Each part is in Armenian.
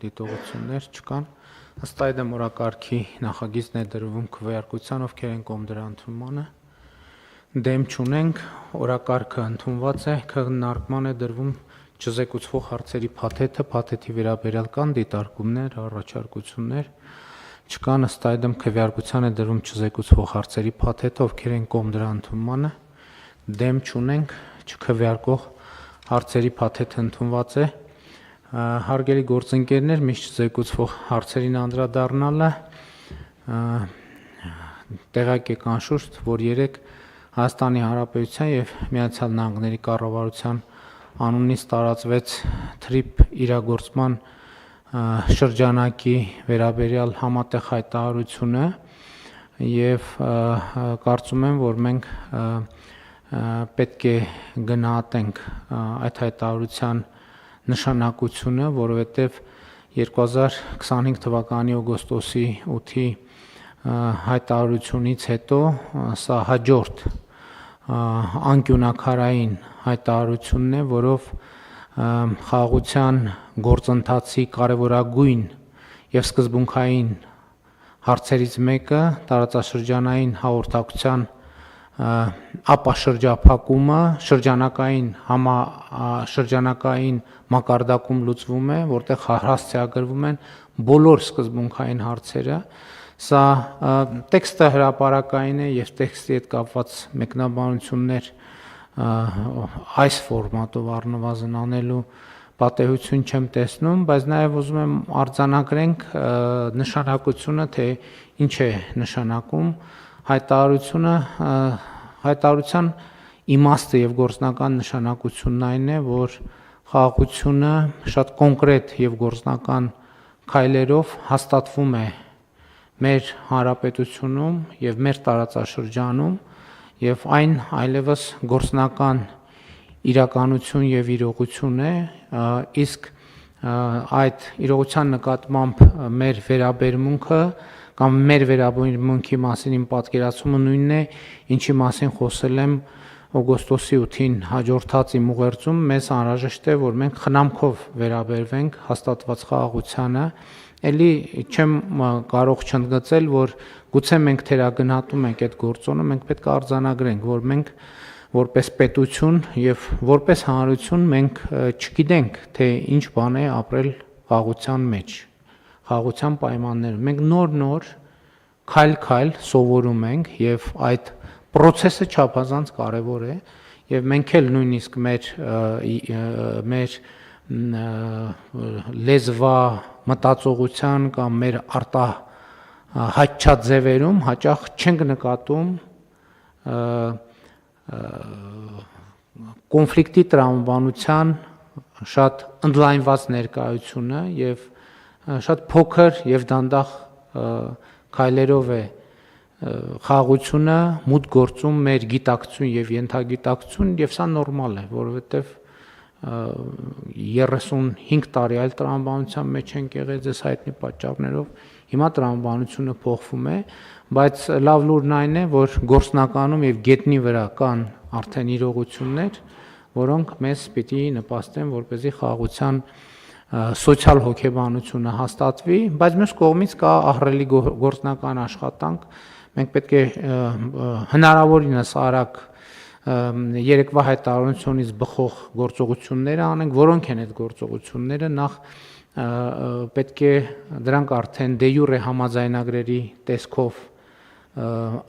դիտողություններ չկան, ըստ այդմ օրակարգի նախագիծն է դրվում քվեարկության, ովքեր են կողմ դրա ընդունմանը, դեմ չունենք, օրակարգը ընդունված է, քննարկման է դրվում չզեկուցվող հարցերի փաթեթը, փաթեթի վերաբերյալ կան դիտարկումներ, առաջարկություններ, չկան, ըստ այդմ քվեարկության է դրվում չզեկուցվող հարցերի փաթեթը, ովքեր են կողմ դրա ընդունմանը, դեմ չունենք, չքվեարկող հարցերի փաթեթը ընդունված է, հարգելի գործընկերներ, միշտ զեկուցվող հարցերին անդրադառնալը, տեղյակ եք անշուշտ, որ երեկ Հայաստանի Հանրապետության եւ Միացյալ Նահանգների կառավարության անունից տարածվեց թրիփ իրագործման շրջանակի վերաբերյալ համատեղ հայտարարությունը եւ կարծում եմ, որ մենք պետք է գնահատենք այդ հայտարարության նշանակությունը, որովհետև 2025 թվականի օգոստոսի 8-ի հայտարարությունից հետո սա հաջորդ անկյունակարային հայտարարությունն է, որով խաղաղության գործընթացի կարևորագույն եւ սկզբունքային հարցերից մեկը տարածաշրջանային հաղորդակցության ապաշրջափակումը շրջանակային մակարդակում լուծվում է, որտեղ հասցեագրվում են բոլոր սկզբունքային հարցերը, սա տեքստը հրապարակային է եւ տեքստի հետ կապված մեկնաբանություններ այս ֆորմատով առնվազն անելու պատեհություն չեմ տեսնում, բայց նաեւ ուզում եմ արձանագրենք նշանակությունը, թե ինչ է նշանակում հայտարարության իմաստը եւ գործնական նշանակությունն այն է, որ խաղաղությունը շատ կոնկրետ եւ գործնական քայլերով հաստատվում է մեր հանրապետությունում եւ մեր տարածաշրջանում եւ այն այլևս գործնական իրականություն եւ իրողություն է, իսկ այդ իրողության նկատմամբ մեր վերաբերմունքը կամ մեր վերաբերմունքի մասին իմ պատկերացումը նույնն է, ինչի մասին խոսել եմ օգոստոսի 8-ին հաջորդած իմ ուղերձում, մեզ անհրաժեշտ է, որ մենք խնամքով վերաբերվենք հաստատված խաղաղությանը, էլի չեմ կարող չընդգծել, որ գուցե մենք թերագնահատում ենք այդ գործոնը, մենք պետք է արձանագրենք, որ մենք որպես պետություն եւ որպես հանրություն մենք չգիտենք, թե ինչ բան է ապրել խաղաղության մեջ, խաղաղության պայմաններում։ Մենք նոր քայլ սովորում ենք եւ այդ process-ը չափազանց կարեւոր է եւ մենք էլ նույնիսկ մեր լեզվա մտածողության կամ մեր արտահայտչած ձևերում հաճախ չենք նկատում կոնֆլիկտի տրամաբանության շատ ընդլայնված ներկայությունը եւ շատ փոքր եւ դանդաղ քայլերով է խաղաղությունը մուտք գործում մեր գիտակցություն եւ ենթագիտակցություն եւ սա նորմալ է, որովհետեւ 35 տարի այլ տրամաբանության մեջ ենք եղել ձեզ հայտնի պատճառներով, հիմա տրամաբանությունը փոխվում է, բայց լավ լուրն այն է, որ գործնականում եւ գետնի վրա կան արդեն իրողություններ, որոնք մեզ պիտի նպաստեն, որպեսզի խաղաղության սոցիալ հոգեբանությունը հաստատվի, բայց մյուս կողմից կա ահռելի գործնական աշխատանք, մենք պետք է հնարավորինս արագ երեկվա հայտարարությունից բխող գործողությունները անենք, որոնք են այդ գործողությունները, նախ պետք է դրանք արդեն դե յուրե համաձայնագրերի տեսքով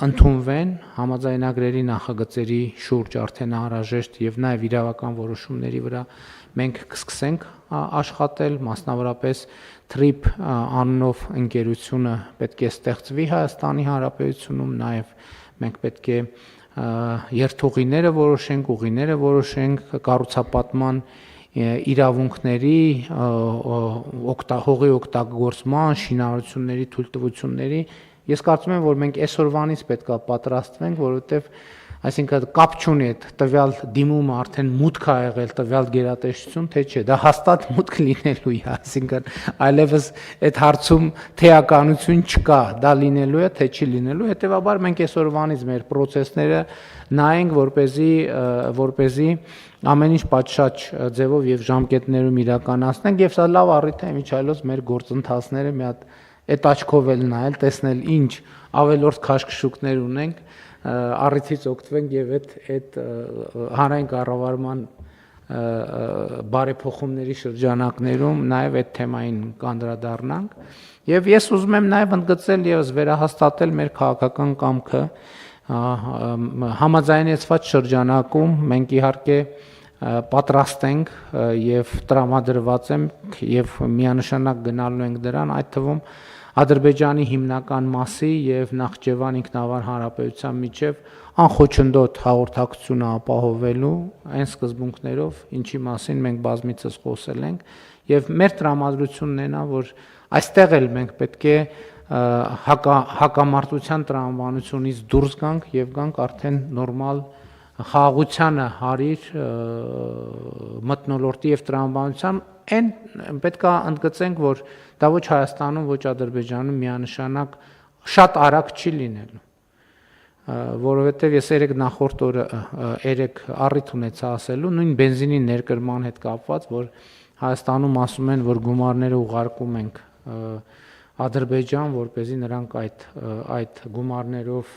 ընդունվեն, համաձայնագրերի նախագծերի շուրջ արդեն անհրաժեշտ եւ նաեւ իրավական որոշումների վրա մենք կսկսենք աշխատել, մասնավորապես TRIP անունով ընկերությունը պետք է ստեղծվի Հայաստանի Հանրապետությունում, նաեւ մենք պետք է երթուղիները որոշենք, ուղիները որոշենք, կառուցապատման իրավունքների, հողի օգտագործման, շինարարությունների թույլտվությունների։ Ես կարծում եմ, որ մենք այսօրվանից պետք է պատրաստվենք, որովհետեւ Այսինքն կապ չունի այդ տվյալ դիմումը արդեն մուտք ա եղել տվյալ գերատեսչություն, թե չէ, դա հաստատ մուտք լինելու է, այսինքն այլևս այդ հարցում թեականություն չկա, դա լինելու է, թե չի լինելու, հետեւաբար մենք այսօրվանից մեր process-ները նայենք, որպեսզի ամեն ինչ պատշաճ ձևով եւ ժամկետներում իրականացնենք եւ սա լավ առիթ է միջայլոց մեր գործընթացները մի հատ այդ աչքով էլ նայել, տեսնել ինչ ավելորդ քաշքշուկներ ունենք, առիթից օգտվենք եւ այդ հանրային կառավարման բարեփոխումների շրջանակներում նաեւ այդ թեմային կանդրադառնանք եւ ես ուզում եմ նաեւ ընդգծել եւս վերահաստատել մեր քաղաքական կամքը համաձայնեցված շրջանակում մենք իհարկե պատրաստ ենք եւ տրամադրված ենք եւ միանշանակ գնալու ենք դրան, այդ թվում Ադրբեջանի հիմնական մասի եւ Նախճեվան ինքնավար հանրապետության միջև անխոչնդոտ հաղորդակցությունը ապահովելու այն սկզբունքներով, ինչի մասին մենք բազմիցս խոսել ենք եւ մեր տրամադրությունն է նա, որ այստեղ էլ մենք պետք է հակամարտության տրամաբանությունից դուրս գանք եւ գանք արդեն նորմալ խաղաղությանը հարիր մթնոլորտի եւ տրամաբանության այն պետք է ընդգծենք, որ դա ոչ Հայաստանում, ոչ Ադրբեջանում միանշանակ շատ արագ չի լինելու, որովհետեւ ես նախորդ օրը առիթ ունեցա ասելու նույն բենզինի ներկրման հետ կապված, որ Հայաստանում ասում են, որ գումարները ուղարկում ենք Ադրբեջան, որպեսզի նրանք այդ գումարներով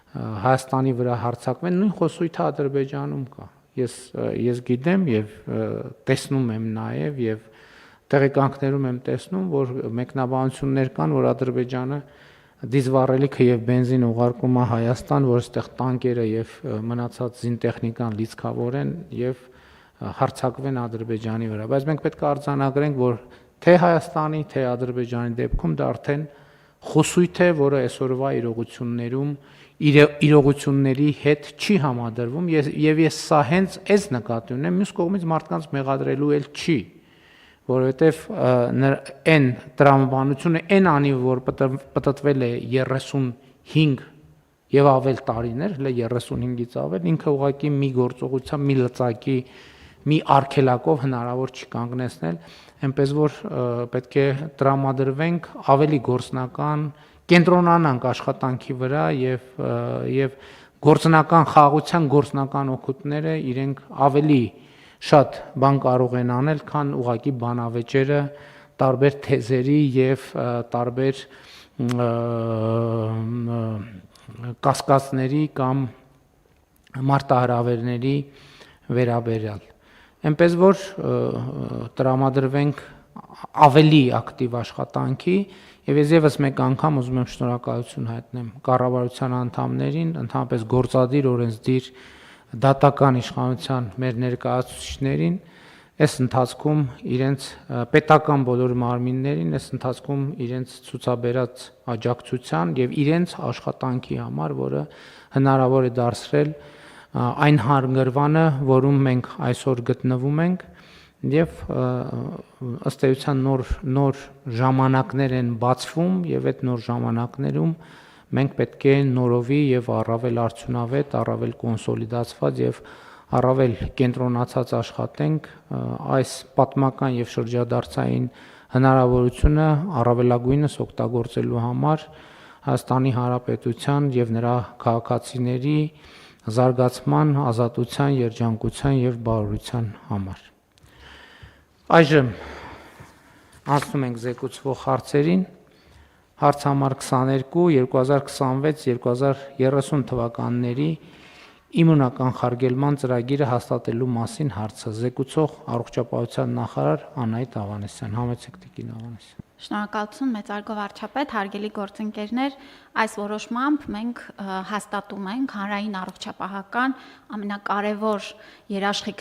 Հայաստանի վրա հարձակվեն, նույն խոսույթը Ադրբեջանում կա։ Ես գիտեմ եւ տեսնում եմ նաեւ եւ տեղեկանքներում եմ տեսնում, որ մեկնաբանություններ կան, որ Ադրբեջանը դիզվառելիքը եւ բենզին ուղարկում է Հայաստան, որ այստեղ տանկերը եւ մնացած զինտեխնիկան լիցքավորեն եւ հարձակվեն Ադրբեջանի վրա։ Բայց մենք պետք է արձանագրենք, որ թե Հայաստանի, թե Ադրբեջանի դեպքում դա արդեն խոսույթ է, որը այսօրվա իրողությունների հետ չի համադրվում եւ ես սա հենց այս նկատի ունեմ, մյուս կողմից մարդկանց մեղադրելու էլ չի, որովհետեւ այն տրամաբանությունը այն անի, որ պատտվել է 35 եւ ավել տարիներ, հələ 35-ից ավել, ինքը ուղղակի մի գործողության, մի լծակի, մի արգելակով հնարավոր չի կանգնեցնել, այնպես որ պետք է տրամադրվենք ավելի գործնական, կենտրոնանանք աշխատանքի վրա եւ գործնական խաղաղության գործնական օգուտները իրենք ավելի շատ բան կարող են անել, քան ուղղակի բանավեճերը տարբեր թեզերի եւ տարբեր կասկածների կամ մարտահրավերների վերաբերյալ։ Այնպես որ տրամադրվենք ավելի ակտիվ աշխատանքի եւ ես եւս մեկ անգամ ուզում եմ շնորհակալություն հայտնեմ կառավարության անդամներին, ընդհանրապես գործադիր օրենսդիր դատական իշխանության մեր ներկայացուցիչներին, այս ընթացքում իրենց պետական բոլոր մարմիններին, այս ընթացքում իրենց ցուցաբերած աջակցության եւ իրենց աշխատանքի համար, որը հնարավոր է դարձրել այն հանգրվանը, որում մենք այսօր գտնվում ենք եւ ըստ էության նոր ժամանակներ են բացվում եւ այդ նոր ժամանակներում մենք պետք է նորովի եւ առավել արդյունավետ, առավել կոնսոլիդացված եւ առավել կենտրոնացած աշխատենք այս պատմական եւ շրջադարձային հնարավորությունը առավելագույնս օգտագործելու համար Հայաստանի Հանրապետության եւ նրա քաղաքացիների զարգացման, ազատության, երջանկության եւ բարօրության համար։ Այժմ անցնում ենք զեկուցվող հարցերին։ Հարց համար 22 2026-2030 թվականների իմունական խարգելման ծրագիրը հաստատելու մասին հարցը զեկուցող առողջապահության նախարար Անահիտ Ավանեսյան։ Համեցեք Տիկին Ավանեսյան։ Շնորհակալություն մեծարգո վարչապետ, հարգելի գործընկերներ, այս որոշմամբ մենք հաստատում ենք հանրային առողջապահական ամենակարևոր երաշխիք